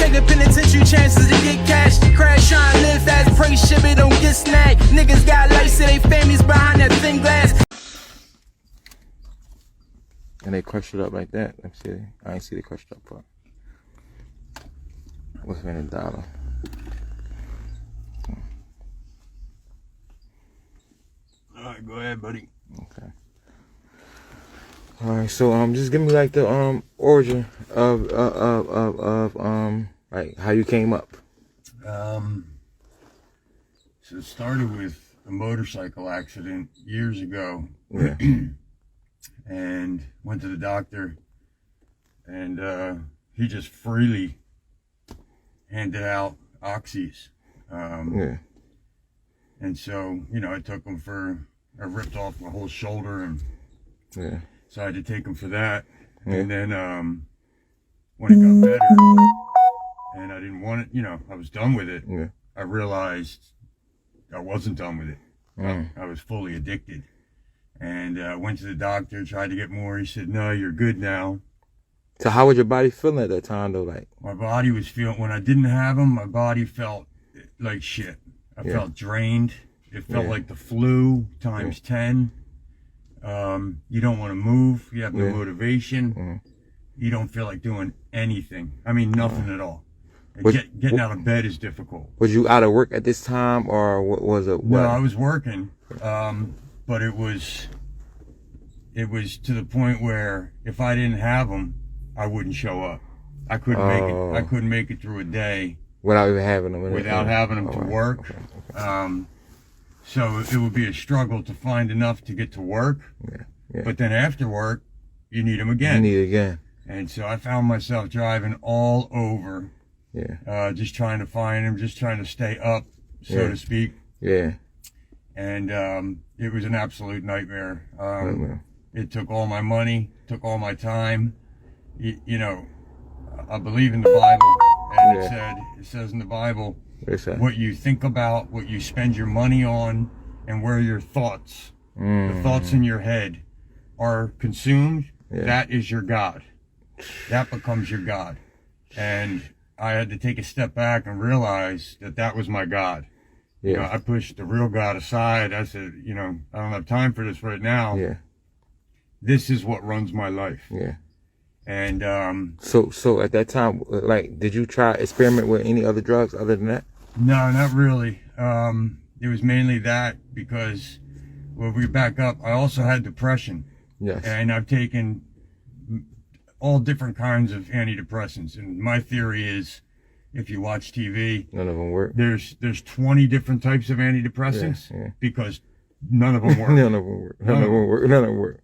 Nigga, penitentiary chances to get cash. To crash, trying to live fast, pray shit, it don't get snagged. Niggas got life, so they families behind that thin glass. And they crushed it up like that. Let me see. I ain't see the crushed up part. What's in a dollar? Alright, go ahead, buddy. Okay. Alright, so just give me like the origin of like how you came up. So it started with a motorcycle accident years ago. Yeah. And went to the doctor, and he just freely handed out oxys. Yeah. And so, you know, I took them I ripped off my whole shoulder, and Yeah. so I had to take them for that. Yeah. And then when it got better, and I didn't want it, you know, I was done with it. Yeah. I realized I wasn't done with it. Mm. I was fully addicted. And went to the doctor, tried to get more. He said, no, you're good now. So how was your body feeling at that time though? Like My body was feeling, when I didn't have them, my body felt like shit. I felt drained. It felt like the flu times 10. You don't want to move. You have no motivation. You don't feel like doing anything. I mean, nothing at all. Getting out of bed is difficult. Was you out of work at this time, or was it? What? No, I was working. But it was to the point where if I didn't have them, I wouldn't show up. I couldn't make it. I couldn't make it through a day without even having them. Without having them to work. Okay. So it would be a struggle to find enough to get to work. Yeah. But then after work, you need them again. You need it again. And so I found myself driving all over. Yeah. Just trying to find them, just trying to stay up, so to speak. Yeah. And it was an absolute nightmare. It took all my money, took all my time. You know, I believe in the Bible, and it says in the Bible, what you think about, what you spend your money on, and where your thoughts, the thoughts in your head, are consumed. That is your God. That becomes your God. And I had to take a step back and realize that that was my God. You know, I pushed the real God aside. I said, you know, I don't have time for this right now. Yeah. This is what runs my life. Yeah. And so at that time, like, did you try experiment with any other drugs other than that? No, not really. It was mainly that, because when we back up, I also had depression. Yes. And I've taken all different kinds of antidepressants. And my theory is, if you watch TV, none of them work. There's 20 different types of antidepressants because none of them work. None of them work. None of them work. None of them work.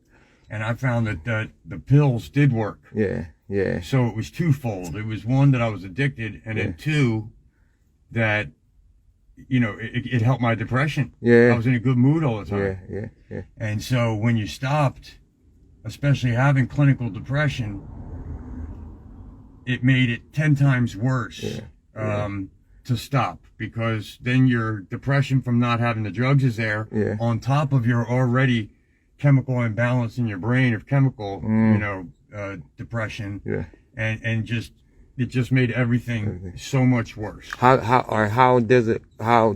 And I found that the pills did work. Yeah. Yeah. So it was twofold. It was one, that I was addicted, and then two, that, you know, it helped my depression. Yeah. I was in a good mood all the time. Yeah. And so when you stopped, especially having clinical depression, it made it 10 times worse to stop, because then your depression from not having the drugs is there on top of your already chemical imbalance in your brain of chemical, you know, depression. And it just made everything so much worse. How did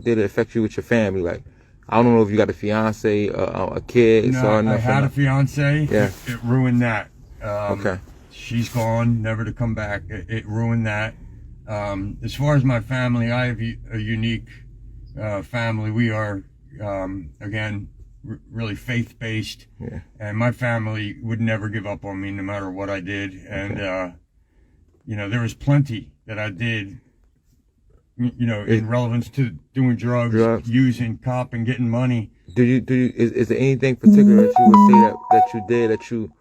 it affect you with your family? Like, I don't know if you got a fiance, a kid, no, or nothing. I had a fiance. Yeah. It ruined that. Okay. She's gone, never to come back. It ruined that. As far as my family, I have a unique family. We are, again, really faith-based. Yeah. And my family would never give up on me no matter what I did. And, you know, there was plenty that I did, you know, in relevance to doing drugs, using cop and getting money. Is there anything particular that you would say that you did, that you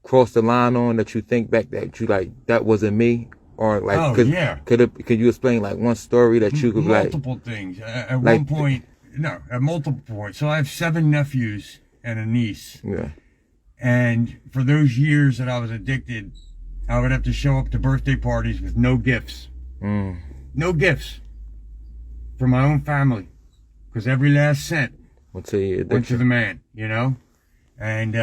crossed the line on, that you think back that you like, that wasn't me? Or like, could you explain like one story that you could multiple things at one point? No, at multiple points. So I have 7 nephews and a niece. Yeah. And for those years that I was addicted, I would have to show up to birthday parties with no gifts. No gifts for my own family, because every last cent went to the man, you know. And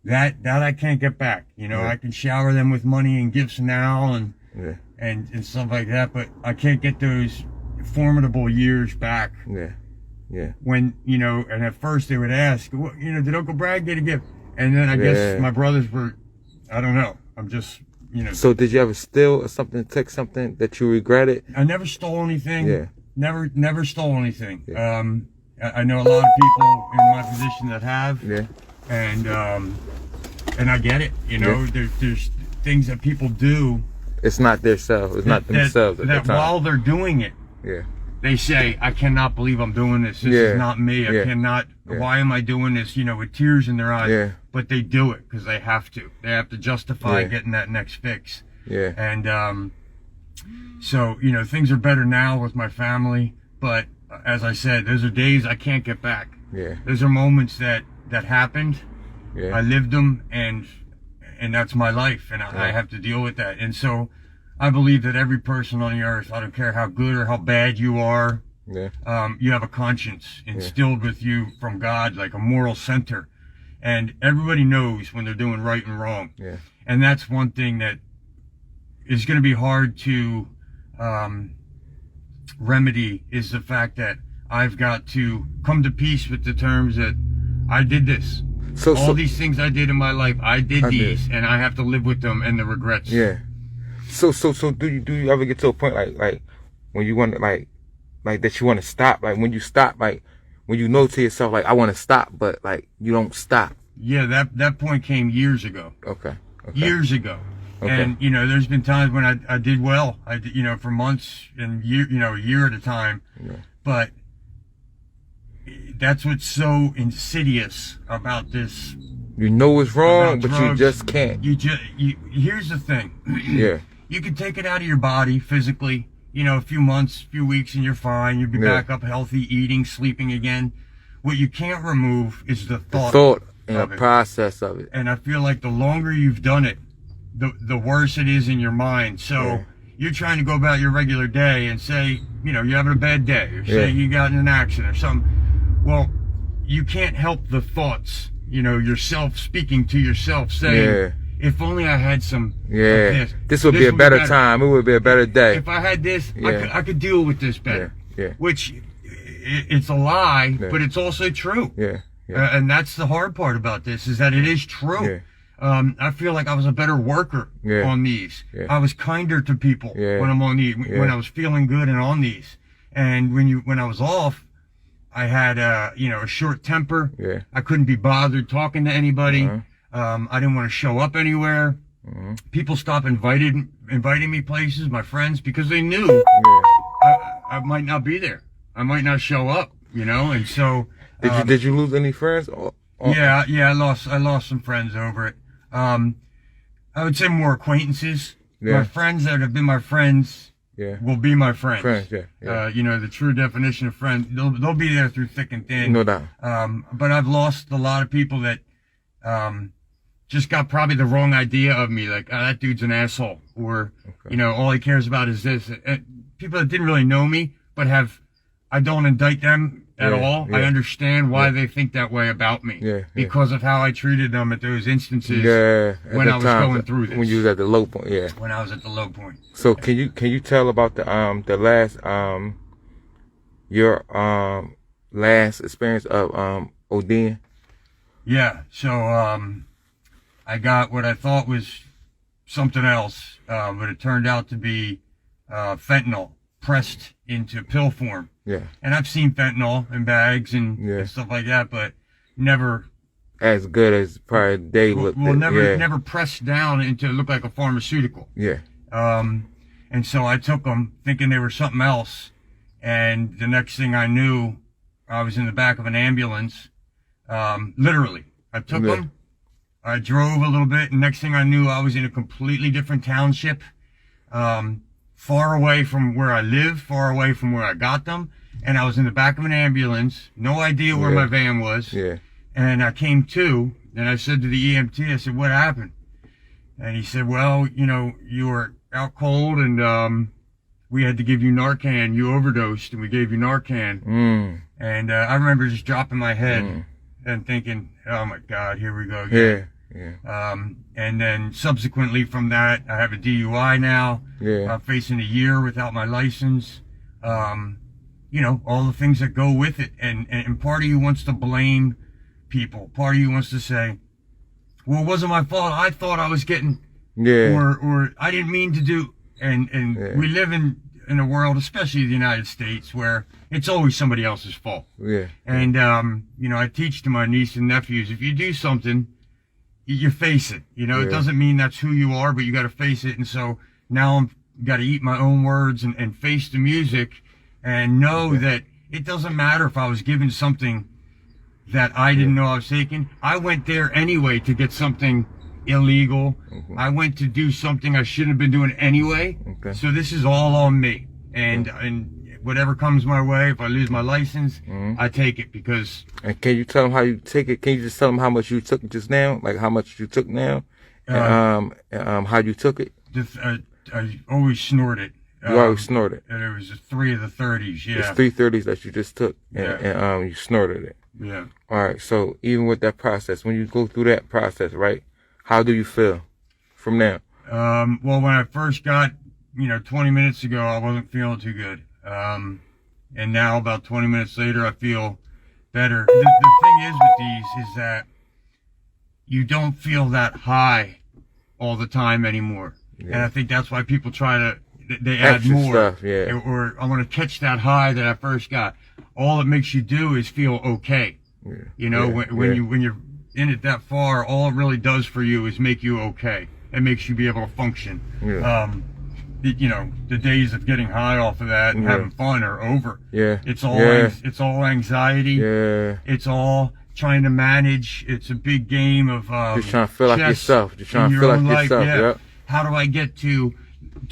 that I can't get back. You know, I can shower them with money and gifts now, and stuff like that. But I can't get those formidable years back. Yeah. Yeah. When, you know, and at first they would ask, well, you know, did Uncle Brad get a gift? And then I guess my brothers were, I don't know. I'm just, you know. So did you ever steal something, take something that you regretted? I never stole anything. Yeah. Never stole anything. Yeah. I know a lot of people in my position that have. Yeah. And I get it. You know, there's things that people do. It's not themselves. It's not themselves at that the time. While they're doing it. Yeah. They say, I cannot believe I'm doing this. This is not me. I cannot. Why am I doing this? You know, with tears in their eyes. Yeah. But they do it because they have to. They have to justify getting that next fix. Yeah. And so, you know, things are better now with my family. But as I said, those are days I can't get back. Yeah. Those are moments that happened. Yeah. I lived them, and that's my life, and I have to deal with that. And so I believe that every person on the earth, I don't care how good or how bad you are, you have a conscience instilled with you from God, like a moral center. And everybody knows when they're doing right and wrong. Yeah. And that's one thing that is going to be hard to remedy, is the fact that I've got to come to peace with the terms that I did this. So all these things I did in my life, I did these, and I have to live with them and the regrets. Yeah. So do you ever get to a point like when you want to like that you want to stop, like when you stop, like when you know to yourself like I want to stop, but like you don't stop? Yeah, that point came years ago. Okay. Years ago. Okay. And you know, there's been times when I did well. I did, you know, for months and a year at a time. Yeah. But that's what's so insidious about this. You know it's wrong, but you just can't. Here's the thing. Yeah. You can take it out of your body physically, you know, a few months, few weeks, and you're fine. You'll be back up healthy, eating, sleeping again. What you can't remove is the thought and the process of it. And I feel like the longer you've done it, the worse it is in your mind. So you're trying to go about your regular day and say, you know, you're having a bad day, or say you got in an accident or something. Well, you can't help the thoughts, you know, yourself speaking to yourself saying, if only I had some of this would be a better time. It would be a better day. If I had this, I could deal with this better. Yeah. Which, it's a lie, but it's also true. And that's the hard part about this, is that it is true. I feel like I was a better worker on these. I was kinder to people when I'm on these, when I was feeling good and on these. And when I was off, I had a short temper. I couldn't be bothered talking to anybody. I didn't want to show up anywhere. People stopped inviting me places, my friends, because they knew I might not be there. I might not show up, you know. And so did you lose any friends? Yeah, I lost some friends over it. I would say more acquaintances. My friends that have been my friends will be my friends. You know, the true definition of friend. They'll be there through thick and thin. No doubt. But I've lost a lot of people that just got probably the wrong idea of me. Like, that dude's an asshole, or you know, all he cares about is this. People that didn't really know me, but I don't indict them at all. I understand why they think that way about me because of how I treated them at those instances when I was going through this. When you was at the low point, when I was at the low point. So can you tell about the last your last experience of ODing? Yeah. So I got what I thought was something else, but it turned out to be fentanyl pressed into pill form. And I've seen fentanyl in bags and stuff like that, but never as good as probably they look. Well, never pressed down into it looked like a pharmaceutical. And so I took them thinking they were something else, and the next thing I knew, I was in the back of an ambulance. Literally, I took them. I drove a little bit, and next thing I knew, I was in a completely different township, far away from where I live, far away from where I got them. And I was in the back of an ambulance, no idea where my van was. And I came to, and I said to the EMT, I said, what happened? And he said, well, you know, you were out cold, and we had to give you Narcan. You overdosed, and we gave you Narcan. And I remember just dropping my head and thinking, oh my God, here we go again. Yeah. And then subsequently from that, I have a DUI now. Yeah. Facing a year without my license. You know, all the things that go with it. And part of you wants to blame people. Part of you wants to say, well, it wasn't my fault. I thought I was getting, or I didn't mean to do. And we live in a world, especially the United States, where it's always somebody else's fault. Yeah. And, you know, I teach to my niece and nephews, if you do something, you face it. You know, it doesn't mean that's who you are, but you got to face it. And so now I'm got to eat my own words and face the music and know that it doesn't matter if I was given something that I didn't know I was taking. I went there anyway to get something illegal. I went to do something I shouldn't have been doing anyway. So this is all on me. And whatever comes my way, if I lose my license, I take it because... And can you tell them how you take it? Can you just tell them how much you took just now? Like how much you took now? And how you took it? I always snort it. You always snort it? And it was 3 of the 30s, yeah. It's 3 30s that you just took, and you snorted it. Yeah. All right, so even with that process, when you go through that process, right, how do you feel from now? Well, when I first got, 20 minutes ago, I wasn't feeling too good. And now about 20 minutes later, I feel better. The thing is with these is that you don't feel that high all the time anymore. And I think that's why people try to, they add extra more. Stuff, yeah. Or I want to catch that high that I first got. All it makes you do is feel okay. Yeah. When you're in it that far, all it really does for you is make you okay. It makes you be able to function. Yeah. The days of getting high off of that and having fun are over. Yeah. It's all it's all anxiety. Yeah. It's all trying to manage. It's a big game of just trying to feel like yourself. Just trying to feel like yourself. Yeah. How do I get to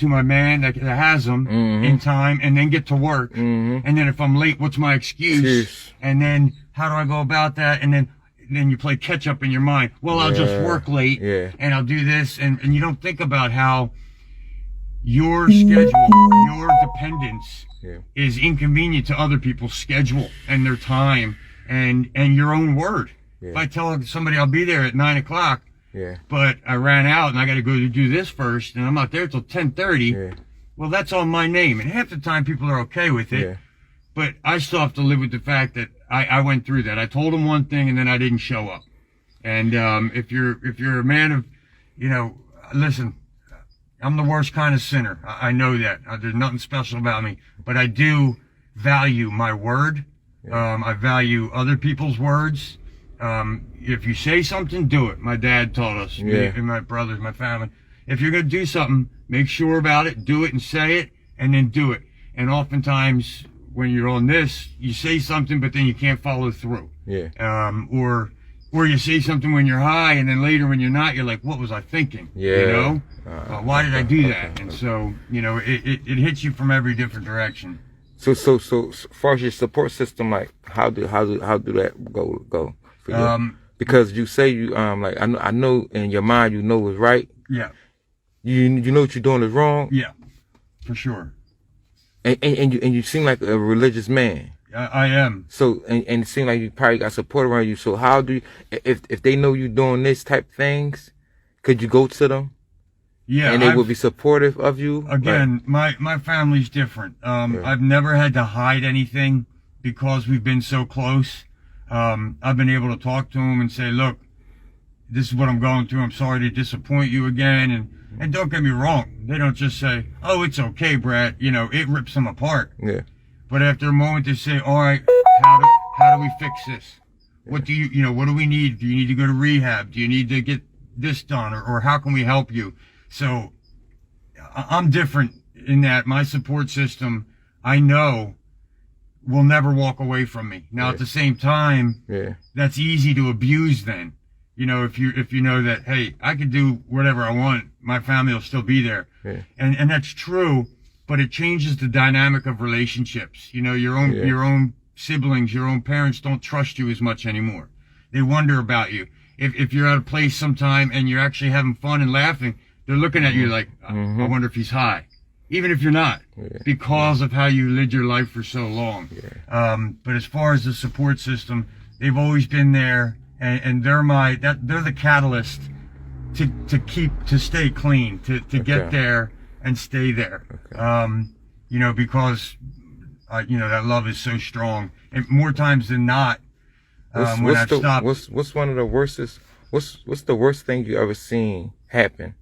my man that has them in time, and then get to work? And then if I'm late, what's my excuse? And then how do I go about that? And then you play catch up in your mind. Well, I'll just work late and I'll do this, and you don't think about how your schedule, your dependence is inconvenient to other people's schedule and their time and your own word. If I tell somebody I'll be there at 9 o'clock, but I ran out and I got to go to do this first, and I'm not there till 10:30. Well, that's on my name, and half the time people are okay with it. But I still have to live with the fact that I went through that. I told them one thing and then I didn't show up. And if you're a man of, listen, I'm the worst kind of sinner. I know that. There's nothing special about me, but I do value my word. I value other people's words. If you say something, do it. My dad taught us, me and my brothers, my family. If you're going to do something, make sure about it, do it and say it, and then do it. And oftentimes when you're on this, you say something, but then you can't follow through. Or you say something when you're high, and then later when you're not, you're like, what was I thinking? Why did I do that? And so, it hits you from every different direction. So as far as your support system, like how do that go for you? Because you say you like I know in your mind you know what's right. Yeah. You know what you're doing is wrong. Yeah, for sure. And you seem like a religious man. I am. So and it seems like you probably got support around you. So how do you, if they know you doing this type of things, could you go to them? Yeah, and they will be supportive of you. Again, my family's different. I've never had to hide anything because we've been so close. I've been able to talk to them and say, look, this is what I'm going through. I'm sorry to disappoint you again. And don't get me wrong. They don't just say, oh, it's okay, Brad. It rips them apart. Yeah. But after a moment, they say, all right, how do we fix this? What do what do we need? Do you need to go to rehab? Do you need to get this done? Or how can we help you? So I'm different in that my support system, I know, will never walk away from me. Now, at the same time, that's easy to abuse then. If you know that, hey, I could do whatever I want, my family will still be there. And that's true, but it changes the dynamic of relationships. Your own siblings, your own parents don't trust you as much anymore. They wonder about you. If you're at a place sometime and you're actually having fun and laughing, they're looking at you like, I wonder if he's high. Even if you're not, because of how you lived your life for so long. But as far as the support system, they've always been there. and they're the catalyst to stay clean, to get there and stay there. You know, because you know, that love is so strong, and more times than not, when I've stopped. What's one of the worstest? What's the worst thing you ever seen happen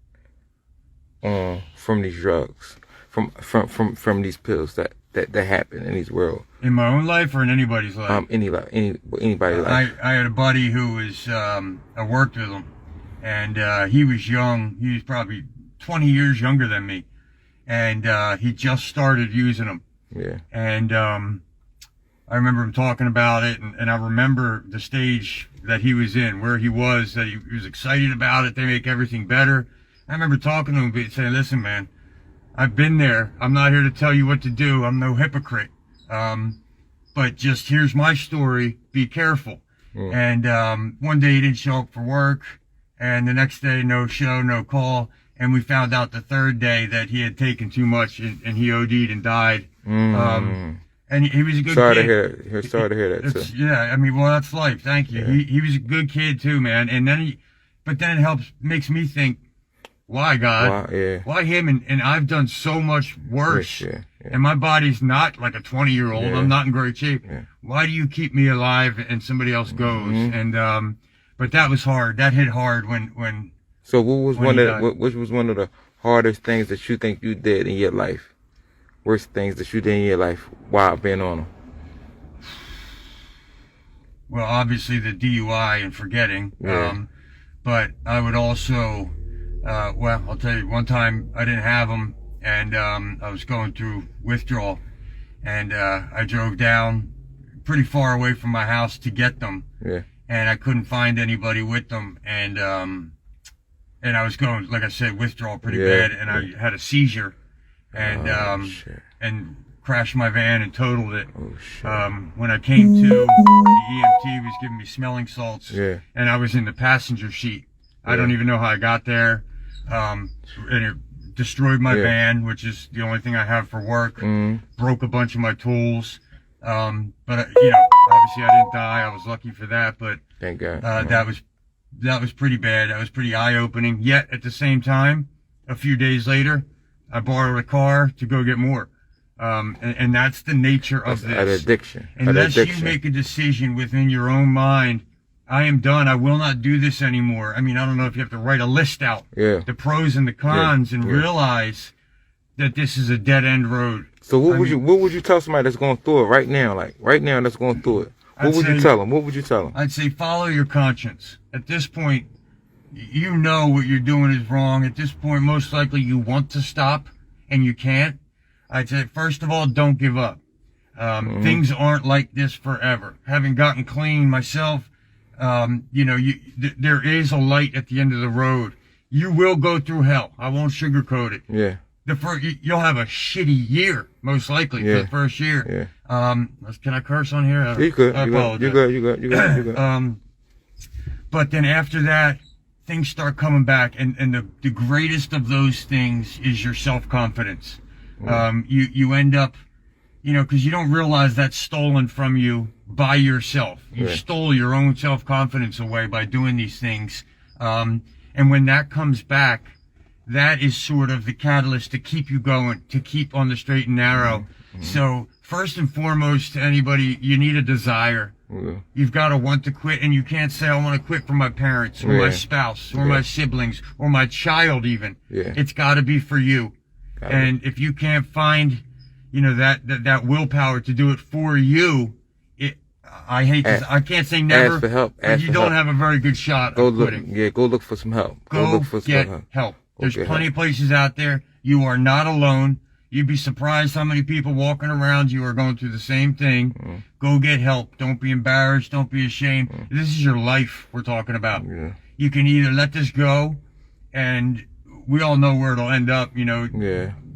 from these drugs, from these pills that happen in this world? In my own life or in anybody's life? Anybody's life. I had a buddy who was, I worked with him, and he was young. He was probably 20 years younger than me, and he just started using them. Yeah. And I remember him talking about it, and I remember the stage that he was in, where he was, that he was excited about it. They make everything better. I remember talking to him, saying, listen, man, I've been there. I'm not here to tell you what to do. I'm no hypocrite. But just here's my story. Be careful. And one day he didn't show up for work, and the next day, no show, no call. And we found out the third day that he had taken too much, and he OD'd and died. And he was a good kid. Sorry to hear that too. Yeah, I mean, well, that's life. Thank you. Yeah. He was a good kid too, man. And then but then it makes me think, why God? Why him? And I've done so much worse. And my body's not like a 20-year-old. I'm not in great shape. Why do you keep me alive and somebody else goes? And but that was hard. That hit hard when. So what was which was one of the hardest things that you think you did in your life? Worst things that you did in your life while being on them? Well, obviously the DUI and forgetting. But I would also, well, I'll tell you, one time I didn't have them, and I was going through withdrawal, and I drove down pretty far away from my house to get them. And I couldn't find anybody with them, and I was going, like I said, withdrawal pretty bad, and I had a seizure. And crashed my van and totaled it. When I came to, the EMT was giving me smelling salts, and I was in the passenger seat. I don't even know how I got there. And it destroyed my van, which is the only thing I have for work. Broke a bunch of my tools. But you know, obviously I didn't die. I was lucky for that. But thank God. That was pretty bad. That was pretty eye-opening. Yet at the same time, a few days later, I borrowed a car to go get more. And that's the nature of this. An addiction. Unless you make a decision within your own mind, I am done. I will not do this anymore. I mean, I don't know if you have to write a list out, the pros and the cons, and realize that this is a dead end road. So what would you tell somebody that's going through it right now? Like right now, that's going through it. What would you tell them? I'd say follow your conscience. At this point, you know what you're doing is wrong. At this point, most likely you want to stop and you can't. I'd say, first of all, don't give up. Things aren't like this forever. Having gotten clean myself, you know, there is a light at the end of the road. You will go through hell. I won't sugarcoat it. You'll have a shitty year, most likely, for the first year. Can I curse on here? You could. I apologize. You good. But then after that, things start coming back, and the greatest of those things is your self-confidence. You end up, you know, because you don't realize that's stolen from you by yourself. You stole your own self-confidence away by doing these things. And when that comes back, that is sort of the catalyst to keep you going, to keep on the straight and narrow. So first and foremost, to anybody, you need a desire. You've got to want to quit, and you can't say, I want to quit for my parents or my spouse or my siblings or my child even. It's got to be for you. And if you can't find, you know, that willpower to do it for you, I can't say never, ask for help. But you don't have a very good shot of quitting. Go look for some help. Go look for some help. There's plenty of places out there. You are not alone. You'd be surprised how many people walking around you are going through the same thing. Go get help. Don't be embarrassed. Don't be ashamed. This is your life we're talking about. You can either let this go, and we all know where it'll end up, you know,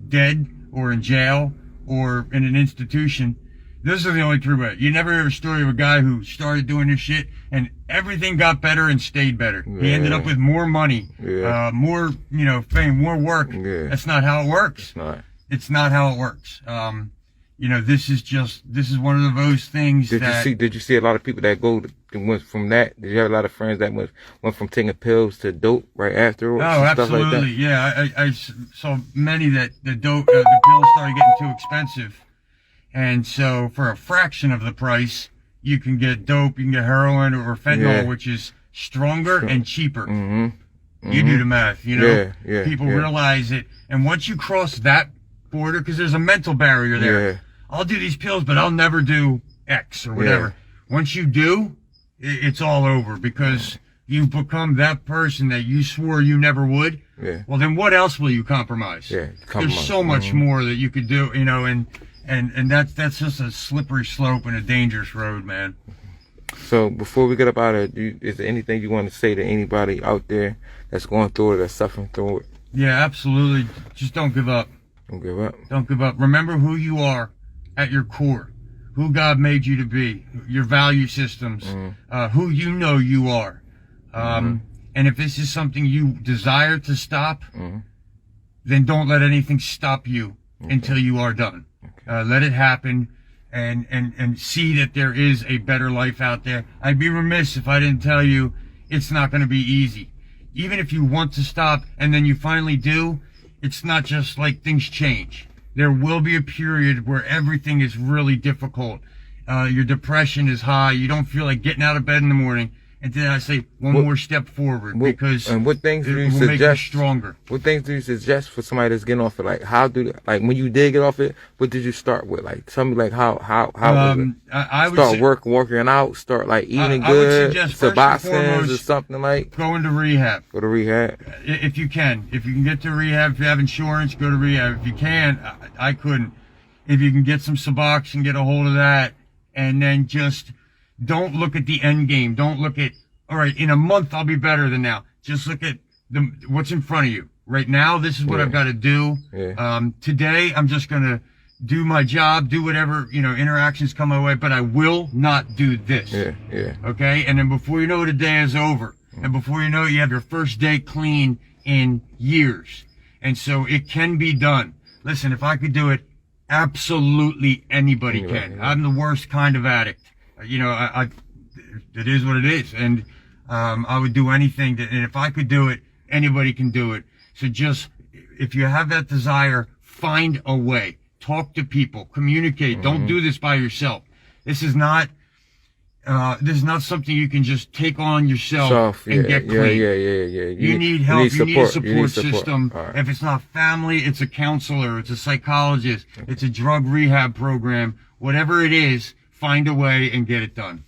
dead or in jail or in an institution. This is the only true way. You never hear a story of a guy who started doing this shit and everything got better and stayed better. He ended up with more money, more, you know, fame, more work. That's not how it works. It's not. It's not how it works. you know, this is one of those things Did you see a lot of people that went from that? Did you have a lot of friends that went from taking pills to dope right afterwards? Oh, absolutely. Stuff like that? Yeah. I saw many that the pills started getting too expensive. And so for a fraction of the price, you can get dope, you can get heroin or fentanyl, which is stronger and cheaper. You do the math, you know? People realize it. And once you cross that border, because there's a mental barrier there. I'll do these pills, but I'll never do X or whatever. Once you do, it's all over, because you become that person that you swore you never would. Well, then what else will you compromise? There's so much more that you could do, you know, and that's just a slippery slope and a dangerous road, man. So before we get up out of it, is there anything you want to say to anybody out there that's going through it, that's suffering through it? Yeah, absolutely. Just don't give up. Don't give up. Don't give up. Remember who you are at your core, who God made you to be, your value systems, who you know you are. And if this is something you desire to stop, then don't let anything stop you until you are done. Let it happen, and see that there is a better life out there. I'd be remiss if I didn't tell you it's not going to be easy. Even if you want to stop and then you finally do, it's not just like things change. There will be a period where everything is really difficult. Your depression is high. You don't feel like getting out of bed in the morning. And then I say one more step forward, because what things do you will suggest? make you stronger. What things do you suggest for somebody that's getting off it? Like, like when you did get off it, what did you start with? Like, tell me, like, how was it? I would start working out, start like eating good, Suboxone or something like. Going to rehab. Go to rehab. If you can get to rehab, if you have insurance, go to rehab. If you can't, I couldn't. If you can get some Suboxone, get a hold of that, and then just don't look at the end game. Don't look at, all right, in a month I'll be better than now. Just look at what's in front of you. Right now, this is what I've got to do. Today, I'm just going to do my job, do whatever, you know, interactions come my way, but I will not do this. Okay? And then before you know it, a day is over. And before you know it, you have your first day clean in years. And so it can be done. Listen, if I could do it, absolutely anybody can. I'm the worst kind of addict. You know, it is what it is, and I would do anything and if I could do it, anybody can do it. So just, if you have that desire, find a way. Talk to people, communicate. Don't do this by yourself. This is not something you can just take on yourself and get clean. You need help. You need a support system. If it's not family, it's a counselor, it's a psychologist, it's a drug rehab program, whatever it is. Find a way and get it done.